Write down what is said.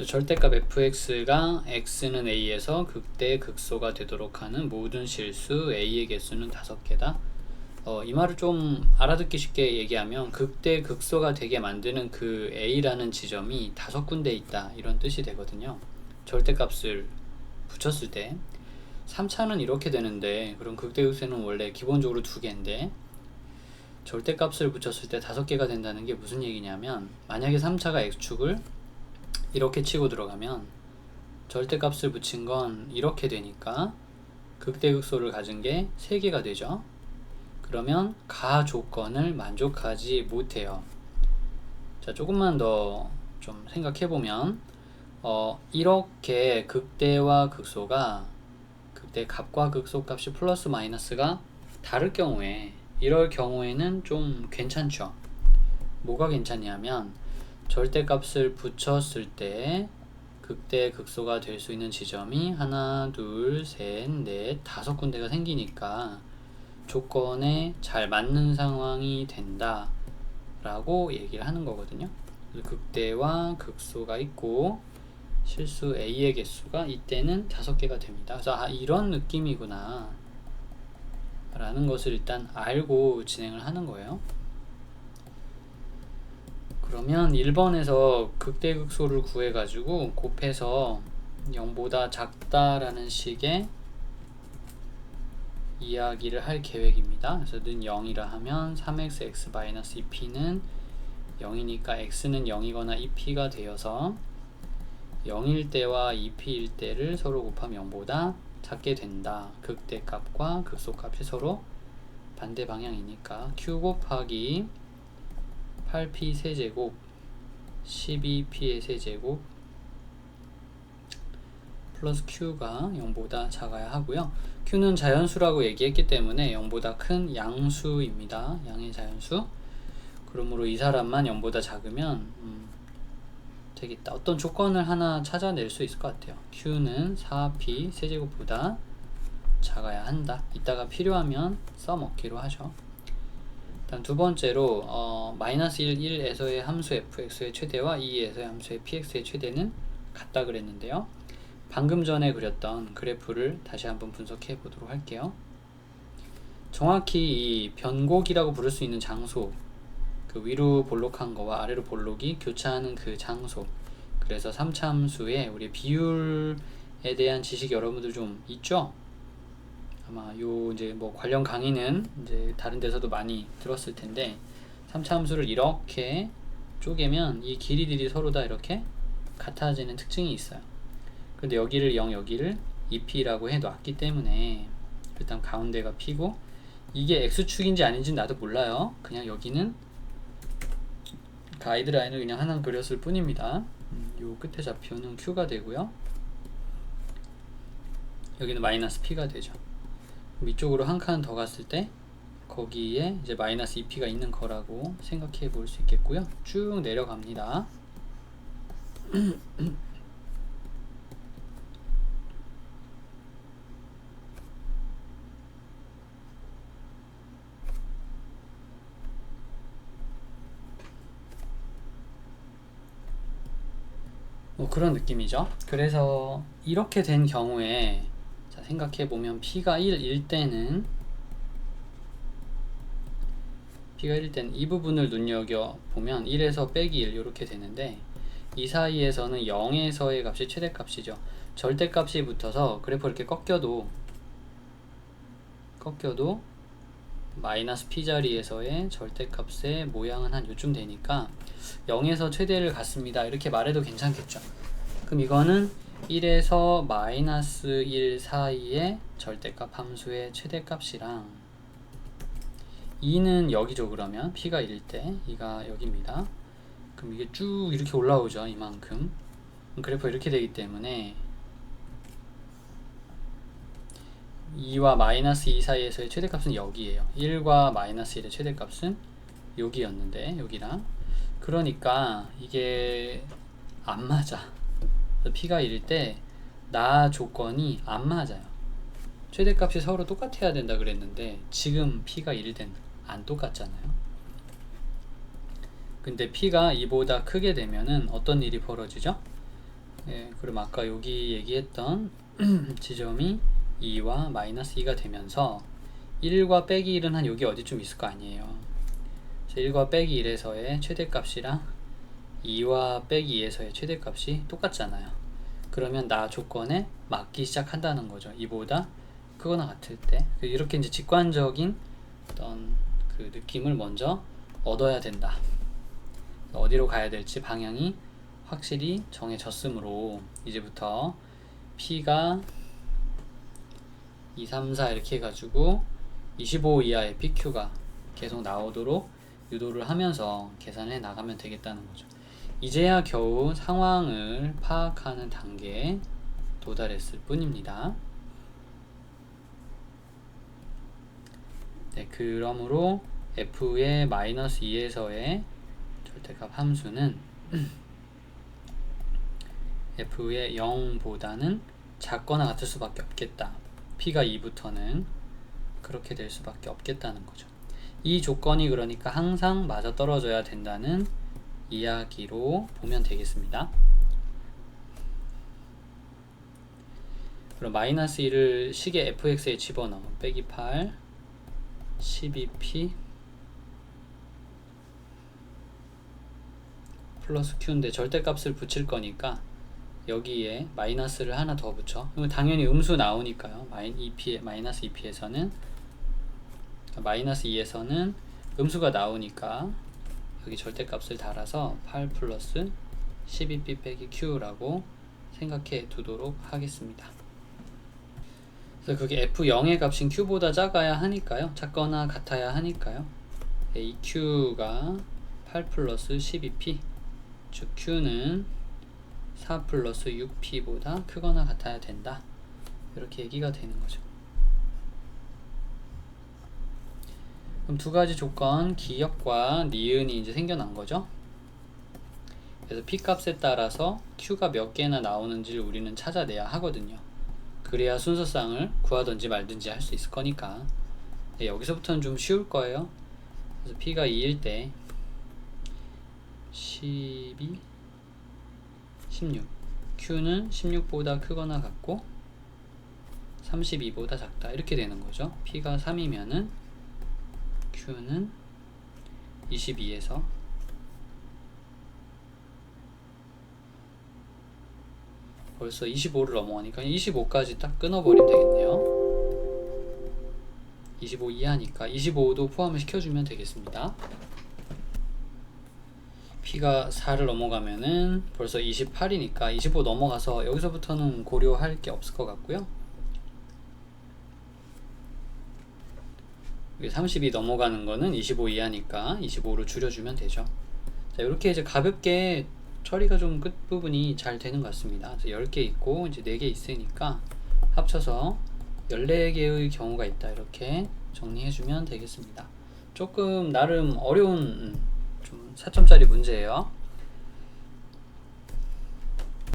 절대값 fx가 x는 a에서 극대 극소가 되도록 하는 모든 실수 a의 개수는 5개다. 이 말을 좀 알아듣기 쉽게 얘기하면 극대 극소가 되게 만드는 그 a라는 지점이 5군데 있다, 이런 뜻이 되거든요. 절대값을 붙였을 때 3차는 이렇게 되는데, 그럼 극대 극소는 원래 기본적으로 2개인데 절대값을 붙였을 때 5개가 된다는 게 무슨 얘기냐면, 만약에 3차가 x축을 이렇게 치고 들어가면 절대값을 붙인 건 이렇게 되니까 극대극소를 가진 게 3개가 되죠. 그러면 가 조건을 만족하지 못해요. 자, 조금만 더 좀 생각해보면 이렇게 극대와 극소가, 극대 값과 극소 값이 플러스 마이너스가 다를 경우에, 이럴 경우에는 좀 괜찮죠. 뭐가 괜찮냐면, 절대값을 붙였을 때 극대 극소가 될 수 있는 지점이 하나, 둘, 셋, 넷, 5군데가 생기니까 조건에 잘 맞는 상황이 된다 라고 얘기를 하는 거거든요. 극대와 극소가 있고 실수 a의 개수가 이때는 5개가 됩니다. 그래서 이런 느낌이구나 라는 것을 일단 알고 진행을 하는 거예요. 그러면 1번에서 극대극소를 구해가지고 곱해서 0보다 작다라는 식의 이야기를 할 계획입니다. 그래서 는 0이라 하면 3x x-2p는 0이니까 x는 0이거나 2p가 되어서 0일 때와 2p일 때를 서로 곱하면 0보다 작게 된다. 극대값과 극소값이 서로 반대 방향이니까 q 곱하기 8p 세제곱 12p의 세제곱 플러스 q가 0보다 작아야 하고요. q는 자연수라고 얘기했기 때문에 0보다 큰 양수입니다. 양의 자연수. 그러므로 이 사람만 0보다 작으면 되겠다. 어떤 조건을 하나 찾아낼 수 있을 것 같아요. q는 4p 세제곱보다 작아야 한다. 이따가 필요하면 써먹기로 하죠. 다음 두 번째로 마이너스 1, 1에서의 함수 fx의 최대와 2에서의 함수의 px의 최대는 같다 그랬는데요. 방금 전에 그렸던 그래프를 다시 한번 분석해 보도록 할게요. 정확히 이 변곡이라고 부를 수 있는 장소, 그 위로 볼록한 거와 아래로 볼록이 교차하는 그 장소, 그래서 3차 함수의 우리 비율에 대한 지식 여러분들 좀 있죠? 아마 요 이제 뭐 관련 강의는 이제 다른 데서도 많이 들었을 텐데, 3차 함수를 이렇게 쪼개면 이 길이들이 서로 다 이렇게 같아지는 특징이 있어요. 근데 여기를 0, 여기를 2p라고 해놨기 때문에 일단 가운데가 p고, 이게 x축인지 아닌지 나도 몰라요. 그냥 여기는 가이드라인을 그냥 하나 그렸을 뿐입니다. 요 끝에 좌표는 q가 되고요. 여기는 마이너스 p가 되죠. 위쪽으로 한 칸 더 갔을 때 거기에 이제 마이너스 2p가 있는 거라고 생각해 볼 수 있겠고요. 쭉 내려갑니다. 뭐 그런 느낌이죠. 그래서 이렇게 된 경우에 자, 생각해 보면 p가 1일 때는 이 부분을 눈여겨 보면 1에서 빼기 1 이렇게 되는데, 이 사이에서는 0에서의 값이 최대값이죠. 절대값이 붙어서 그래프 이렇게 꺾여도 마이너스 p 자리에서의 절대값의 모양은 한 요쯤 되니까 0에서 최대를 갖습니다 이렇게 말해도 괜찮겠죠. 그럼 이거는 1에서 마이너스 1 사이의 절대값 함수의 최대값이랑 2는 여기죠. 그러면 p가 1일 때 2가 여기입니다. 그럼 이게 쭉 이렇게 올라오죠. 이만큼. 그래프가 이렇게 되기 때문에 2와 마이너스 2 사이에서의 최대값은 여기에요. 1과 마이너스 1의 최대값은 여기였는데, 여기랑. 그러니까 이게 안 맞아. p가 1일 때 나 조건이 안 맞아요. 최대값이 서로 똑같아야 된다 그랬는데 지금 p가 1일 땐 안 똑같잖아요. 근데 p가 2보다 크게 되면은 어떤 일이 벌어지죠? 예, 그럼 아까 여기 얘기했던 지점이 2와 마이너스 2가 되면서 1과 빼기 1은 한 여기 어디쯤 있을 거 아니에요. 그래서 1과 빼기 1에서의 최대값이랑 2와 빼기 2에서의 최대값이 똑같잖아요. 그러면 나 조건에 맞기 시작한다는 거죠. 이보다 크거나 같을 때. 이렇게 이제 직관적인 어떤 그 느낌을 먼저 얻어야 된다. 어디로 가야 될지 방향이 확실히 정해졌으므로 이제부터 P가 2, 3, 4 이렇게 해가지고 25 이하의 PQ가 계속 나오도록 유도를 하면서 계산해 나가면 되겠다는 거죠. 이제야 겨우 상황을 파악하는 단계에 도달했을 뿐입니다. 네, 그러므로 f의 마이너스 2에서의 절대값 함수는 f의 0보다는 작거나 같을 수밖에 없겠다. p가 2부터는 그렇게 될 수밖에 없겠다는 거죠. 이 조건이 그러니까 항상 맞아떨어져야 된다는 이야기로 보면 되겠습니다. 그럼 마이너스 1을 식의 fx에 집어넣어 빼기 8 12p 플러스 q인데 절대값을 붙일 거니까 여기에 마이너스를 하나 더 붙여. 당연히 음수 나오니까요. 마이너스 2p에서는 마이너스 2에서는 음수가 나오니까 여기 절대값을 달아서 8 플러스 12p 빼기 q라고 생각해 두도록 하겠습니다. 그래서 그게 f0의 값인 q보다 작아야 하니까요. 작거나 같아야 하니까요. 이 q가 8 플러스 12p 즉 q는 4 플러스 6p보다 크거나 같아야 된다. 이렇게 얘기가 되는 거죠. 그럼 두 가지 조건, 기역과 니은이 이제 생겨난 거죠. 그래서 p 값에 따라서 q가 몇 개나 나오는지를 우리는 찾아내야 하거든요. 그래야 순서상을 구하든지 말든지 할 수 있을 거니까. 네, 여기서부터는 좀 쉬울 거예요. 그래서 p가 2일 때 12, 16 q는 16보다 크거나 같고 32보다 작다 이렇게 되는 거죠. p가 3이면은 q는 22에서 벌써 25를 넘어가니까 25까지 딱 끊어버리면 되겠네요. 25 이하니까 25도 포함을 시켜주면 되겠습니다. p가 4를 넘어가면은 벌써 28이니까 25 넘어가서 여기서부터는 고려할 게 없을 것 같고요. 32 넘어가는 거는 25 이하니까 25로 줄여주면 되죠. 자, 이렇게 이제 가볍게 처리가 좀 끝부분이 잘 되는 것 같습니다. 10개 있고 이제 4개 있으니까 합쳐서 14개의 경우가 있다. 이렇게 정리해주면 되겠습니다. 조금 나름 어려운 좀 4점짜리 문제예요.